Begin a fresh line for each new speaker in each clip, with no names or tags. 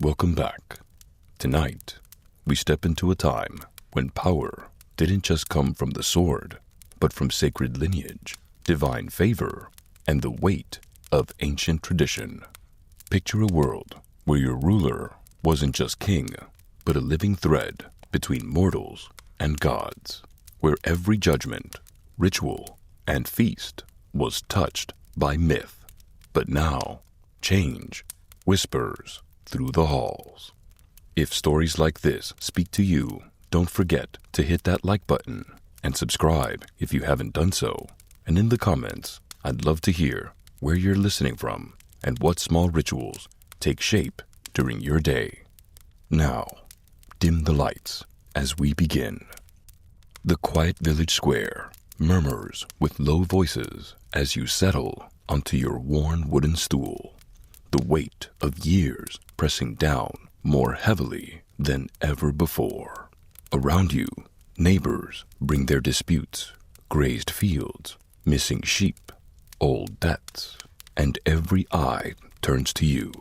Welcome back. Tonight, we step into a time when power didn't just come from the sword, but from sacred lineage, divine favor, and the weight of ancient tradition. Picture a world where your ruler wasn't just king, but a living thread between mortals and gods, where every judgment, ritual, and feast was touched by myth. But now, change whispers through the halls. If stories like this speak to you, don't forget to hit that like button and subscribe if you haven't done so. And in the comments, I'd love to hear where you're listening from and what small rituals take shape during your day. Now, dim the lights as we begin. The quiet village square murmurs with low voices as you settle onto your worn wooden stool, the weight of years pressing down more heavily than ever before. Around you, neighbors bring their disputes, grazed fields, missing sheep, old debts, and every eye turns to you,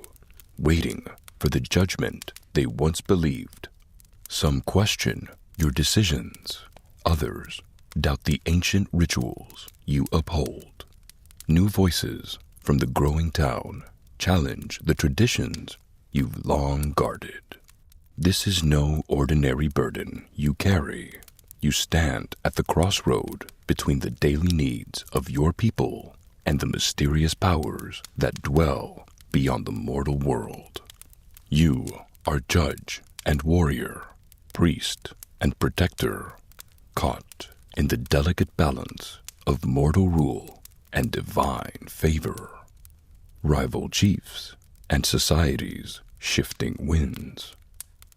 waiting for the judgment they once believed. Some question your decisions, others doubt the ancient rituals you uphold. New voices from the growing town challenge the traditions you've long guarded. This is no ordinary burden you carry. You stand at the crossroad between the daily needs of your people and the mysterious powers that dwell beyond the mortal world. You are judge and warrior, priest and protector, caught in the delicate balance of mortal rule and divine favor. Rival chiefs and societies shifting winds.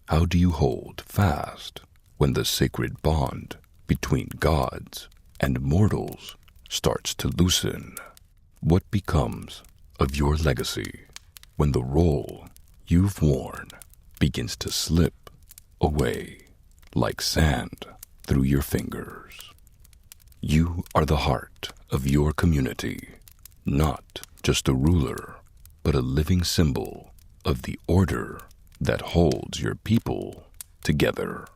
How do you hold fast when the sacred bond between gods and mortals starts to loosen? What becomes of your legacy when the role you've worn begins to slip away like sand through your fingers? You are the heart of your community, not just a ruler, but a living symbol of the order that holds your people together.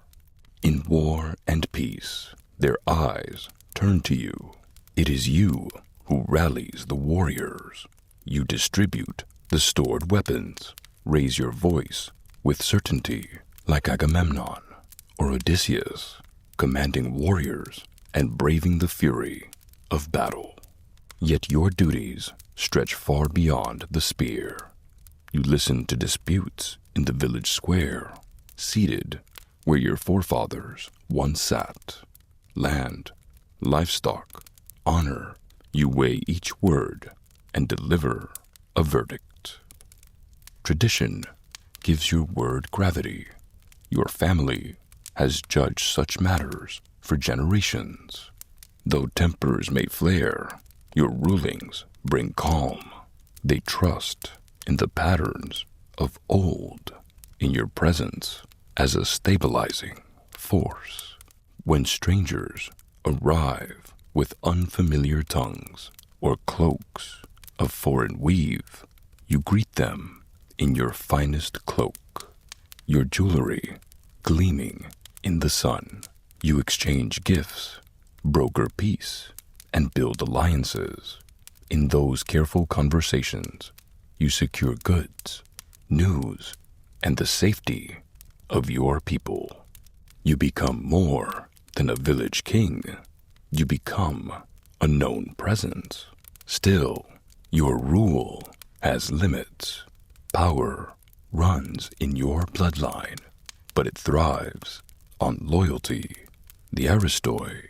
In war and peace, their eyes turn to you. It is you who rallies the warriors. You distribute the stored weapons, raise your voice with certainty like Agamemnon or Odysseus, commanding warriors and braving the fury of battle. Yet your duties stretch far beyond the spear. You listen to disputes in the village square, seated where your forefathers once sat. Land, livestock, honor, you weigh each word and deliver a verdict. Tradition gives your word gravity. Your family has judged such matters for generations. Though tempers may flare, your rulings bring calm. They trust in the patterns of old, in your presence as a stabilizing force. When strangers arrive with unfamiliar tongues or cloaks of foreign weave, you greet them in your finest cloak, your jewelry gleaming in the sun. You exchange gifts, broker peace, and build alliances. In those careful conversations, you secure goods, news, and the safety of your people. You become more than a village king. You become a known presence. Still, your rule has limits. Power runs in your bloodline, but it thrives on loyalty. The Aristoi,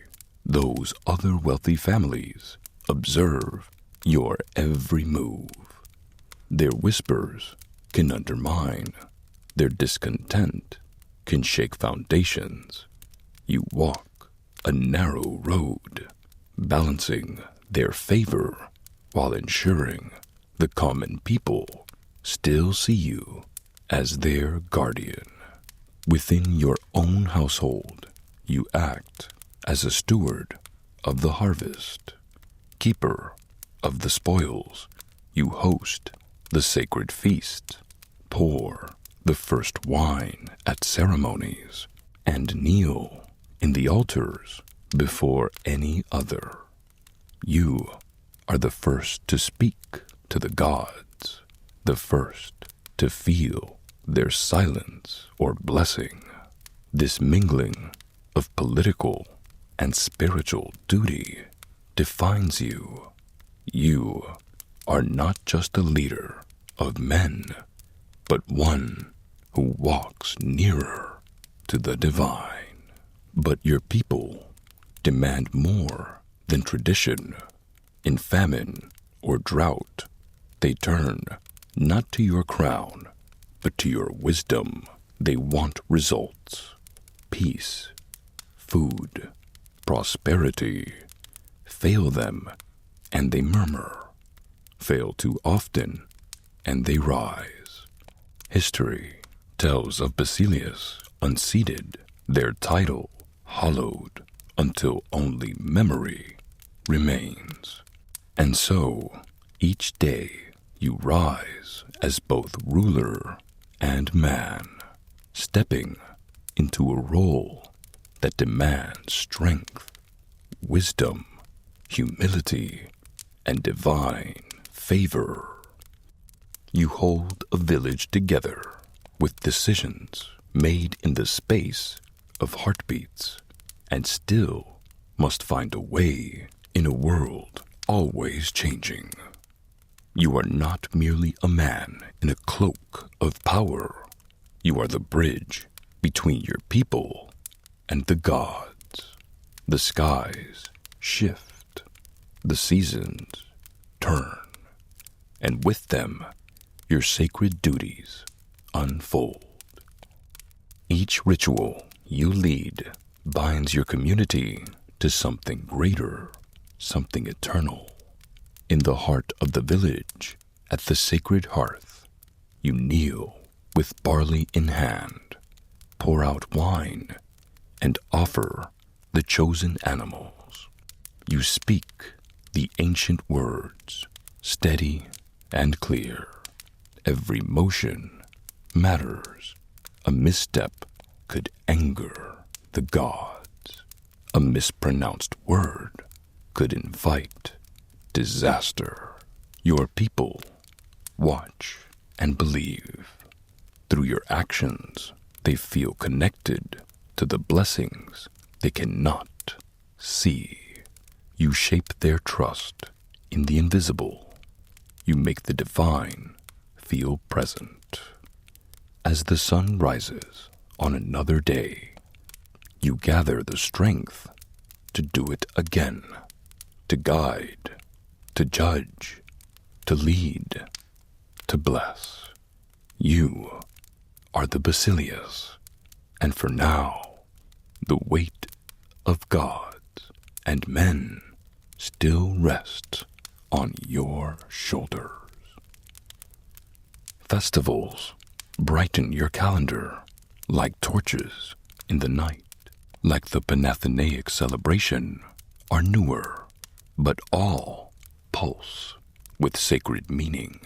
those other wealthy families, observe your every move. Their whispers can undermine. Their discontent can shake foundations. You walk a narrow road, balancing their favor while ensuring the common people still see you as their guardian. Within your own household, you act as a steward of the harvest, keeper of the spoils. You host the sacred feast, pour the first wine at ceremonies, and kneel in the altars before any other. You are the first to speak to the gods, the first to feel their silence or blessing. This mingling of political and spiritual duty defines you. You are not just a leader of men, but one who walks nearer to the divine. But your people demand more than tradition. In famine or drought, they turn not to your crown, but to your wisdom. They want results, peace, food, prosperity. Fail them, and they murmur. Fail too often, and they rise. History tells of Basilius unseated, their title hollowed until only memory remains. And so, each day you rise as both ruler and man, stepping into a role that demands strength, wisdom, humility, and divine favor. You hold a village together with decisions made in the space of heartbeats, and still must find a way in a world always changing. You are not merely a man in a cloak of power. You are the bridge between your people and the gods. The skies shift, the seasons turn, and with them, your sacred duties unfold. Each ritual you lead binds your community to something greater, something eternal. In the heart of the village, at the sacred hearth, you kneel with barley in hand, pour out wine, and offer the chosen animals. You speak the ancient words, steady and clear. Every motion matters. A misstep could anger the gods. A mispronounced word could invite disaster. Your people watch and believe. Through your actions, they feel connected to the blessings they cannot see. You shape their trust in the invisible. You make the divine feel present. As the sun rises on another day, you gather the strength to do it again, to guide, to judge, to lead, to bless. You are the Basilius, and for now, the weight of gods and men still rests on your shoulders. Festivals brighten your calendar like torches in the night, like the Panathenaic celebration, are newer, but all pulse with sacred meaning.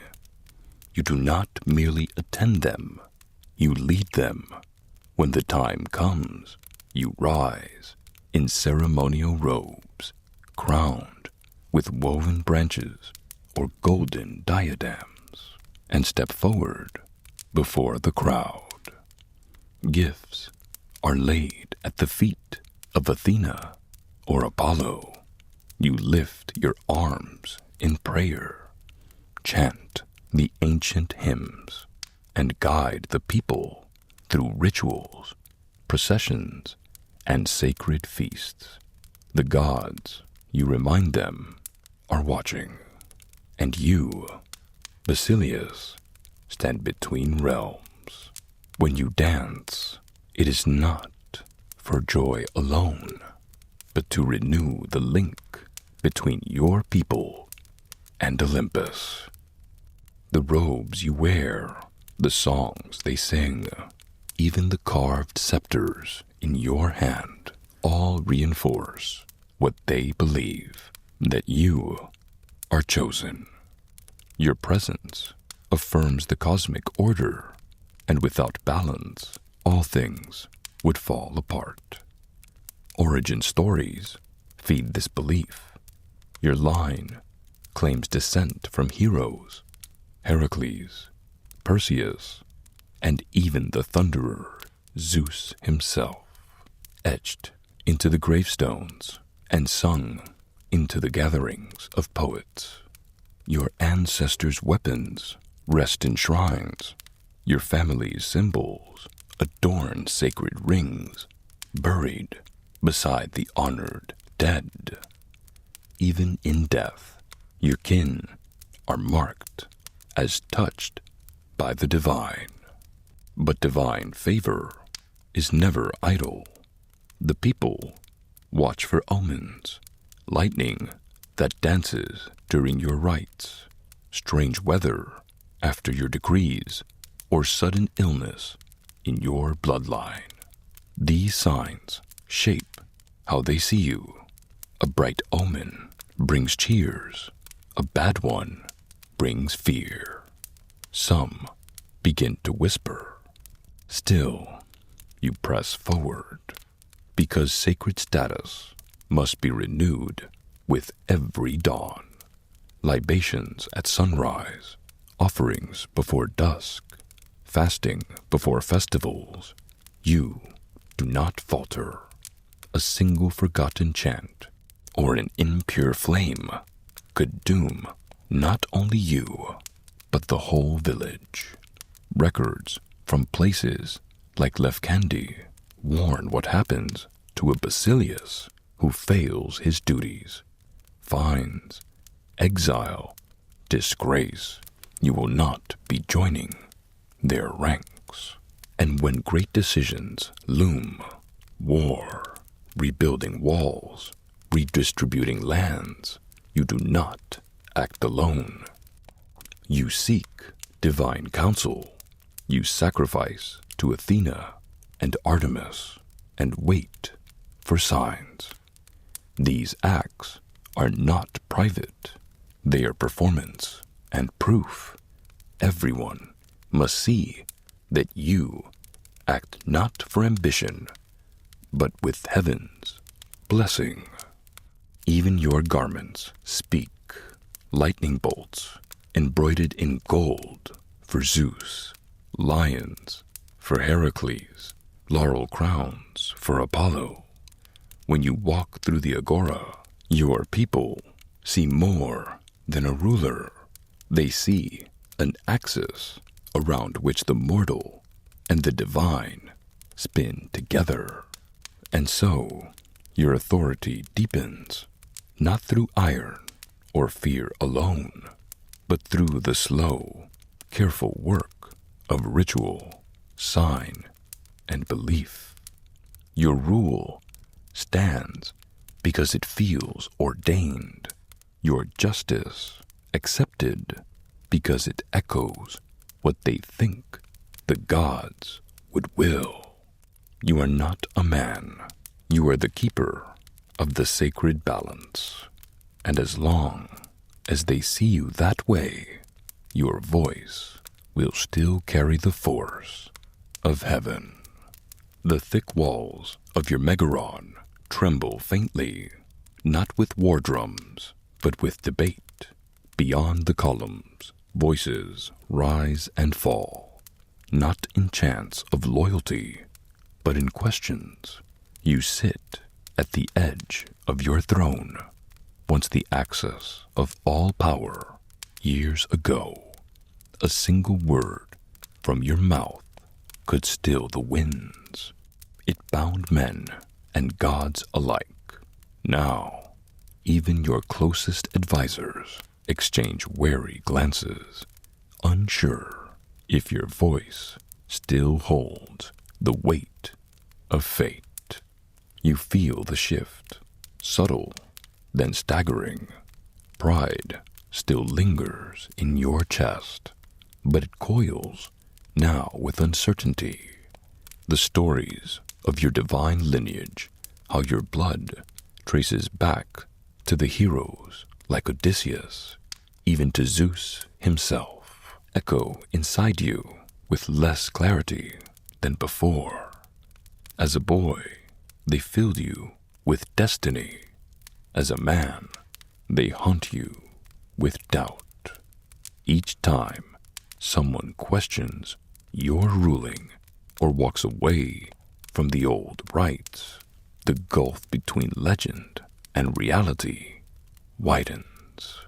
You do not merely attend them, you lead them. When the time comes, you rise in ceremonial robes, crowned with woven branches or golden diadems, and step forward before the crowd. Gifts are laid at the feet of Athena or Apollo. You lift your arms in prayer, chant the ancient hymns, and guide the people through rituals, processions, and sacred feasts. The gods, you remind them, are watching, and you, Basilius, stand between realms. When you dance, it is not for joy alone, but to renew the link between your people and Olympus. The robes you wear, the songs they sing, even the carved scepters in your hand, all reinforce what they believe, that you are chosen. Your presence affirms the cosmic order. and without balance, all things would fall apart. Origin stories feed this belief. Your line claims descent from heroes, Heracles, Perseus, and even the Thunderer, Zeus himself, etched into the gravestones and sung into the gatherings of poets. Your ancestors' weapons rest in shrines. Your family's symbols adorn sacred rings, buried beside the honored dead. Even in death, your kin are marked as touched by the divine. But divine favor is never idle. The people watch for omens, lightning that dances during your rites, strange weather after your decrees, or sudden illness in your bloodline. These signs shape how they see you. A bright omen brings cheers. A bad one brings fear. Some begin to whisper. Still, you press forward, because sacred status must be renewed with every dawn. Libations at sunrise, offerings before dusk, fasting before festivals. You do not falter. A single forgotten chant or an impure flame could doom not only you, but the whole village. Records from places like Lefkandi warn what happens to a Basilius who fails his duties. Fines, exile, disgrace. You will not be joining their ranks. And when great decisions loom, war, rebuilding walls, redistributing lands, you do not act alone. You seek divine counsel. You sacrifice to Athena and Artemis and wait for signs. These acts are not private. They are performance and proof. Everyone must see that you act not for ambition, but with heaven's blessing. Even your garments speak, lightning bolts embroidered in gold for Zeus, lions for Heracles, laurel crowns for Apollo. When you walk through the agora, your people see more than a ruler. They see an axis around which the mortal and the divine spin together. And so, your authority deepens, not through iron or fear alone, but through the slow, careful work of ritual, sign, and belief. Your rule stands because it feels ordained. Your justice accepted because it echoes what they think the gods would will. You are not a man. You are the keeper of the sacred balance. And as long as they see you that way, your voice will still carry the force of heaven. The thick walls of your megaron tremble faintly, not with war drums, but with debate. Beyond the columns, voices rise and fall, not in chants of loyalty, but in questions. You sit at the edge of your throne, once the axis of all power, years ago. A single word from your mouth could still the winds. It bound men and gods alike. Now, even your closest advisors exchange wary glances, unsure if your voice still holds the weight of fate. You feel the shift, subtle, then staggering. Pride still lingers in your chest, but it coils now with uncertainty. The stories of your divine lineage, how your blood traces back to the heroes like Odysseus, even to Zeus himself, echo inside you with less clarity than before. As a boy, they filled you with destiny. As a man, they haunt you with doubt. Each time someone questions your ruling or walks away from the old rites, the gulf between legend and reality widens.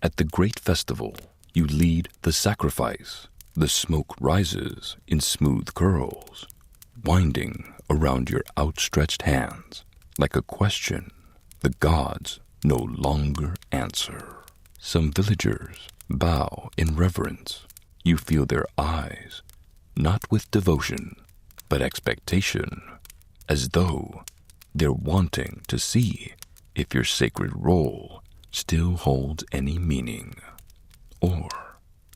At the great festival, you lead the sacrifice. The smoke rises in smooth curls, winding around your outstretched hands like a question the gods no longer answer. Some villagers bow in reverence. You feel their eyes, not with devotion, but expectation, as though they're wanting to see if your sacred role still holds any meaning, or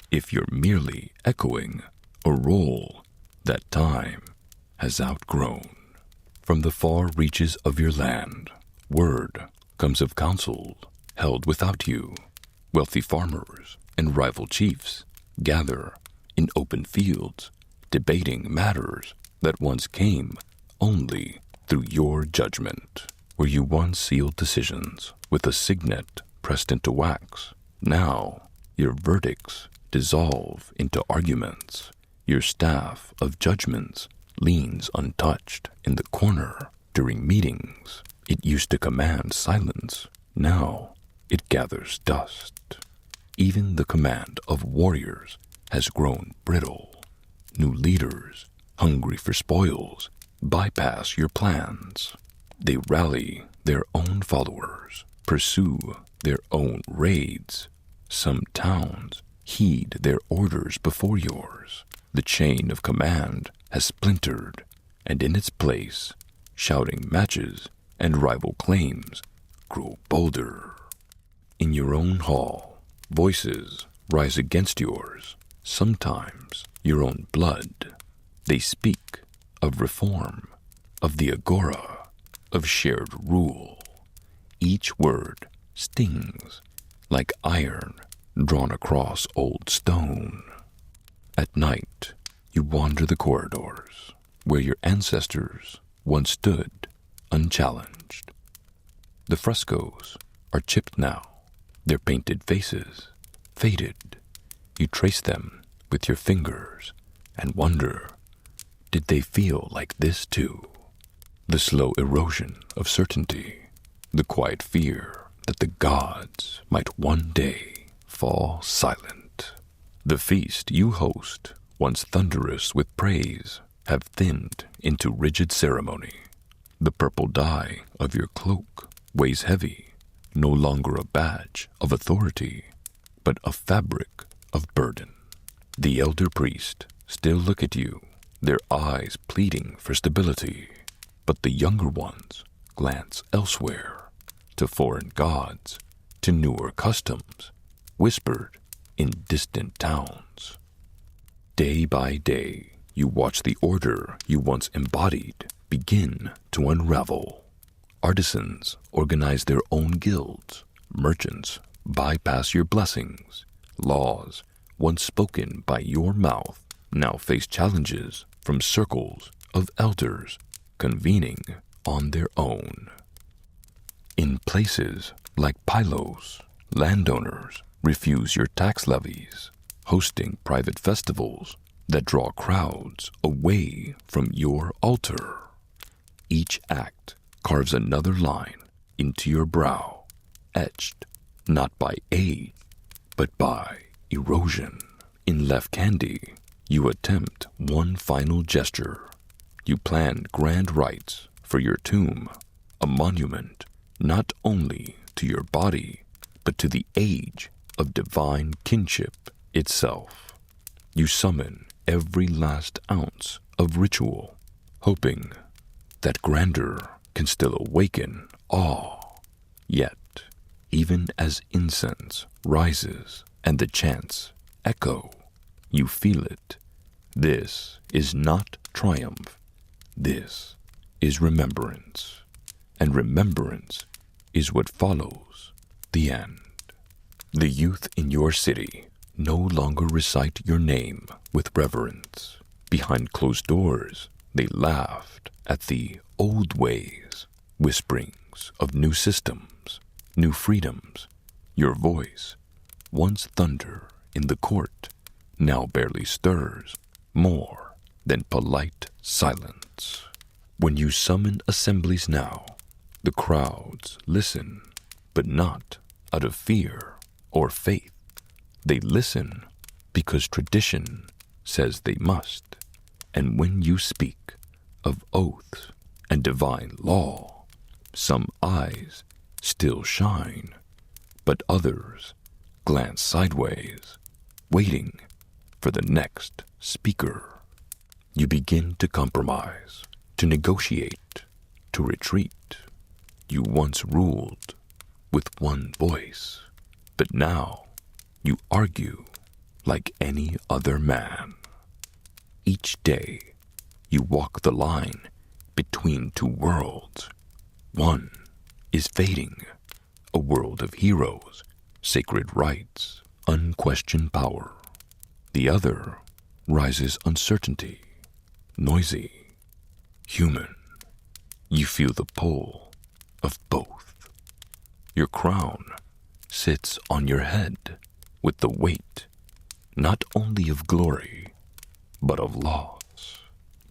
if you're merely echoing a role that time has outgrown. From the far reaches of your land, word comes of councils held without you. Wealthy farmers and rival chiefs gather in open fields, debating matters that once came only through your judgment. Where you once sealed decisions with a signet pressed into wax, now your verdicts dissolve into arguments. Your staff of judgments leans untouched in the corner during meetings. It used to command silence. Now it gathers dust. Even the command of warriors has grown brittle. New leaders, hungry for spoils, bypass your plans. They rally their own followers, pursue their own raids. Some towns heed their orders before yours. The chain of command has splintered, and in its place, shouting matches and rival claims grow bolder. In your own hall, voices rise against yours, sometimes your own blood. They speak of reform, of the agora, of shared rule. Each word stings like iron drawn across old stone. At night, you wander the corridors where your ancestors once stood unchallenged. The frescoes are chipped now, their painted faces faded. You trace them with your fingers and wonder, did they feel like this too? The slow erosion of certainty, the quiet fear that the gods might one day fall silent. The feast you host, once thunderous with praise, have thinned into rigid ceremony. The purple dye of your cloak weighs heavy, no longer a badge of authority, but a fabric of burden. The elder priest still look at you, their eyes pleading for stability, but the younger ones glance elsewhere, to foreign gods, to newer customs, whispered in distant towns. Day by day, you watch the order you once embodied begin to unravel. Artisans organize their own guilds. Merchants bypass your blessings. Laws, once spoken by your mouth, now face challenges from circles of elders convening on their own. In places like Pylos, landowners refuse your tax levies, hosting private festivals that draw crowds away from your altar. Each act carves another line into your brow, etched not by age, but by erosion. In Left Candy, you attempt one final gesture. You plan grand rites for your tomb, a monument not only to your body, but to the age of divine kinship itself. You summon every last ounce of ritual, hoping that grandeur can still awaken awe. Yet, even as incense rises and the chants echo, you feel it. This is not triumph. This is remembrance. And remembrance is what follows the end. The youth in your city no longer recite your name with reverence. Behind closed doors, they laughed at the old ways, whisperings of new systems, new freedoms. Your voice, once thunder in the court, now barely stirs more than polite silence. When you summon assemblies now, the crowds listen, but not out of fear or faith. They listen because tradition says they must. And when you speak of oaths and divine law, some eyes still shine, but others glance sideways, waiting for the next speaker. You begin to compromise, to negotiate, to retreat. You once ruled with one voice, but now you argue like any other man. Each day you walk the line between two worlds. One is fading, a world of heroes, sacred rights, unquestioned power. The other rises uncertainty, noisy, human. You feel the pull of both. Your crown sits on your head with the weight not only of glory, but of loss.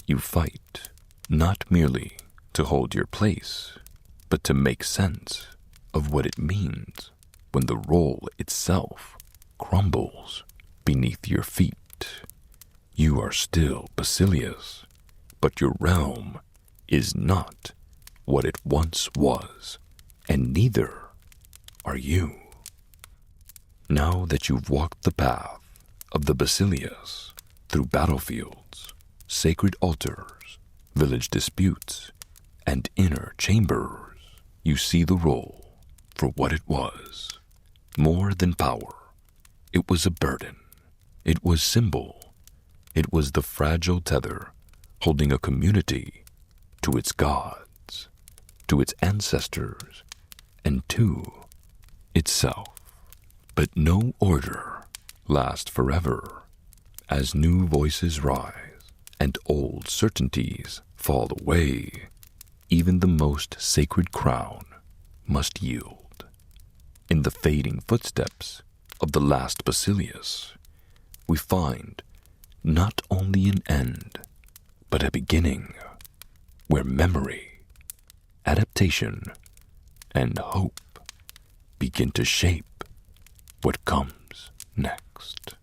You fight not merely to hold your place, but to make sense of what it means when the role itself crumbles beneath your feet. You are still Basilius, but your realm is not what it once was, and neither are you. Now that you've walked the path of the Basilius through battlefields, sacred altars, village disputes, and inner chambers, you see the role for what it was. More than power, it was a burden. It was symbol. It was the fragile tether holding a community to its gods, to its ancestors, and to itself. But no order lasts forever. As new voices rise and old certainties fall away, even the most sacred crown must yield. In the fading footsteps of the last Basilius, we find not only an end, but a beginning, where memory, adaptation, and hope begin to shape what comes next.